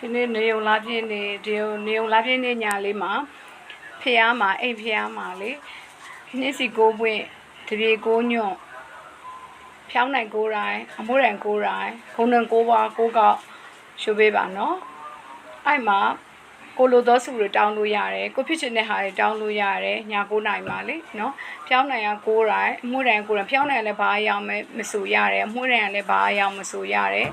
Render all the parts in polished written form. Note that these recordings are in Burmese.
ဒီနေ့နေုံလာပြင်းနေဒီနေုံလာပြင်းနေညာလေးမှာဖះမှာအိမ်ဖះမှာလေနေ့စီကိုပွင့်တပြေကိုညွန့်ဖြောင်းနိုင်ကိုတိုင်းအမိုးရန်ကိုတိုင်းခုံနှံကိုပါကိုကောက်ရှုပေးပါနော်အဲ့မှာကိုလိုသောစုတွေတောင်းလို့ရတယ်ကိုဖြစ်ချင်တဲ့ဟာတွေတောင်းလို့ရတယ်ညာ9နိုင်ပါလေနော်ဖြောင်းနိုင်ရ9တိုင်းအမိုးရန်9တိုင်းဖြောင်းနိုင်လည်းဘာအရောင်မဆိုရတယ်အမိုးရန်လည်းဘာအရောင်မဆိုရတယ်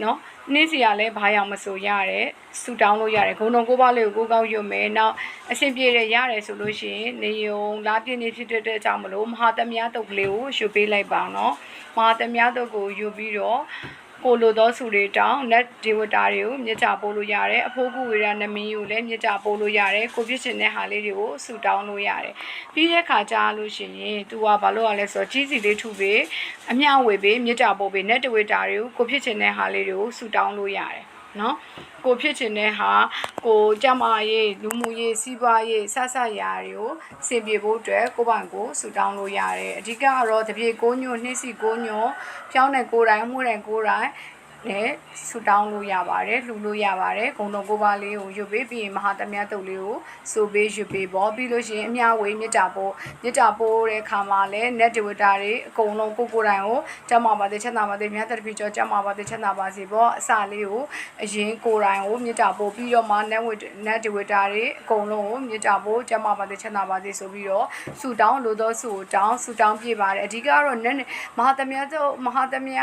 နော်နေ့စီကလည်းဘာရောင်မဆိုရတယ်ဆူတောင်းလို့ရတယ်ဂုံတုံကိုပါလေးကိုကိုကောက်ရွတ်မယ်နောက်အဆင်ပြေတယ်ရတယ်ဆိုလို့ရှိရင်နေုံလာပြည့်နေဖြစ်တဲ့အကြောင်းမလို့မဟာသမယတုတ်ကလေးကိုရွတ်ပေးလိုက်ပါနော်မဟာသမယတုတ်ကိုရွတ်ပြီးတော့ကိုလိုသောစုတွေတောင်းနက်ဒီဝတာတွေကိုမြစ်ချပို့လို့ရတယ်အဖိုးကူဝေရနမင်းကိုလည်းမြစ်ချပို့လို့ရတယ်ကိုပြစ်ချင်တဲ့ဟာလေးတွေကိုဆူတောင်းလို့ရတယ်ပြီးတဲ့ခါကြားလို့ရှိရင် तू ကဘာလို့ရလဲဆိုတော့ကြီးစီလေးထုပေးအမျှဝေပေးမြစ်ချပို့ပေးနက်ဒီဝတာတွေကိုကိုပြစ်ချင်တဲ့ဟာလေးတွေကိုဆူတောင်းလို့ရတယ်နော်ကိုဖြစ်ချင်တဲ့ဟာကိုကြမ်းမာရေးလူမှုရေးစီးပွားရေးဆဆရာတွေကိုစင်ပြေဖို့အတွက်ကိုပိုင်ကိုဆူတောင်းလို့ရတယ်အဓိကကတော့တပြေ9ညွန့်နှိစီ9ညွန့်ဖြောင်းတဲ့9တိုင်းမှုတဲ့9တိုင်းနဲ့ဆူတောင်းလို့ရပါတယ်လှူလို့ရပါတယ်ဂုံတော်ကိုပါလေးကိုရွတ်ပေးပြီးရင်မဟာသမယတုတ်လေးကိုစိုးပေးရွတ်ပေးပေါ့ပြီးလို့ရှိရင်အမြဝေမြစ်တာပို့တဲ့ခါမှာလဲ net data တွေအကုန်လုံးကိုတိုင်းကိုကျမပါတဲ့ချက်နာပါတဲ့မြတ်တပိကျော်ကျမပါတဲ့ချက်နာပါစီပေါ့အစလေးကိုအရင်ကိုတိုင်းကိုမြစ်တာပို့ပြီးတော့မှ net data တွေအကုန်လုံးကိုမြစ်တာပို့ကျမပါတဲ့ချက်နာပါစီဆိုပြီးတော့ဆူတောင်းလို့တော့ဆူတောင်းပြပါတယ်အဓိကတော့ မဟာသမယ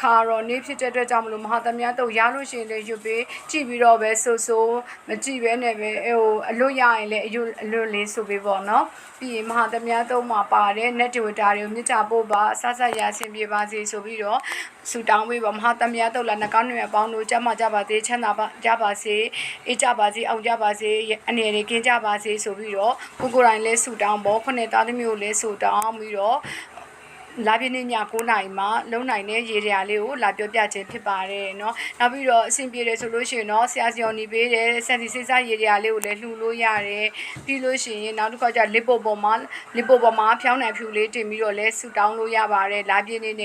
ခါရောနေဖြစ်တဲ့အတွက်ကြောင့်မလို့မဟာသမယတုတ်ရလို့ရှိရင်လည်းရွတ်ပေးကြည့်ပြီးတော့ပဲဆိုမကြည့်ပဲနဲ့ပဲဟိုအလွတ်ရရင်လည်းအလွတ်လေးဆိုပေးပေါ့နော်ပြီးရင်မဟာသမယတုတ်မှာပါတဲ့ net data တွေကိုမြစ်ချဖို့ပါဆဆရဆင်ပြေပါစေဆိုပြီးတော့ဆူတောင်းပေးပါမဟာသမယတုတ်လာနှကောင်းတွေပေါင်းလို့ကြမှာကြပါစေချမ်းသာပါကြပါစေအေးကြပါစေအောင်ကြပါစေအနေနဲ့ကင်းကြပါစေဆိုပြီးတော့ကိုယ်တိုင်လည်းဆူတောင်းပေါ့ခုနှစ်သားသမီးကိုလည်းဆူတောင်းပြီးတော့လာပြင်းည9နိုင်မှာလုံနိုင်တဲ့ရေရာလေးကိုလာပြောပြခြင်းဖြစ်ပါတယ်เนาะနောက်ပြီးတော့အဆင်ပြေတယ်ဆိုလို့ရှိရင်เนาะဆရာစီယော်နေပေးတယ်စက်စီစိစားရေရာလေးကိုလည်းလှူလို့ရတယ်ပြီးလို့ရှိရင်နောက်တစ်ခါကျလစ်ပိုပေါ်မှာဖြောင်းနိုင်ဖြူလေးတင်ပြီးတော့လဲဆူတောင်းလို့ရပါတယ်လာပြင်းနဲ့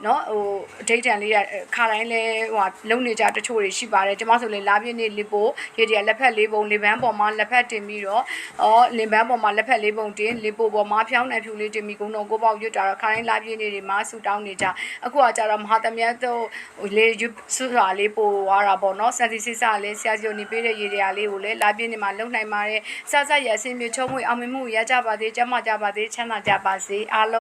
เนาะဟိုအထိတ်တန်လေးခါတိုင်းလဲဟိုလုံနေကြတချို့တွေရှိပါတယ်ကျွန်မဆိုလေလာပြင်းနဲ့လစ်ပိုရေရာလက်ဖက်လေးပုံလင်ပန်းပေါ်မှာလက်ဖက်တင်ပြီးတော့လင်ပန်းပေါ်မှာလက်ဖက်လေးပုံတင်လစ်ပိုပေါ်မှာဖြောင်းနိုင်ဖြူလေးတင်ပြီးကုန်းတော်ကိုပေါက်ရွတ်တာတော့ခါတိုင်းလာပြင်းနေတွေမှာဆူတောင်းနေကြအခုကကြတော့မဟာသမယတို့လေဆူစွာလေးပို့သွားတာပေါ့နော်စက်စီစစ်စလေးဆရာစီနေပေးတဲ့ရေတရားလေးကိုလည်းလာပြင်းနေမှာလုံနိုင်ပါတယ်စစရအစင်မြေချုံးမွေအောင်မြင်မှုရကြပါသေးကျမကြပါသေးချမ်းသာကြပါစေအားလုံး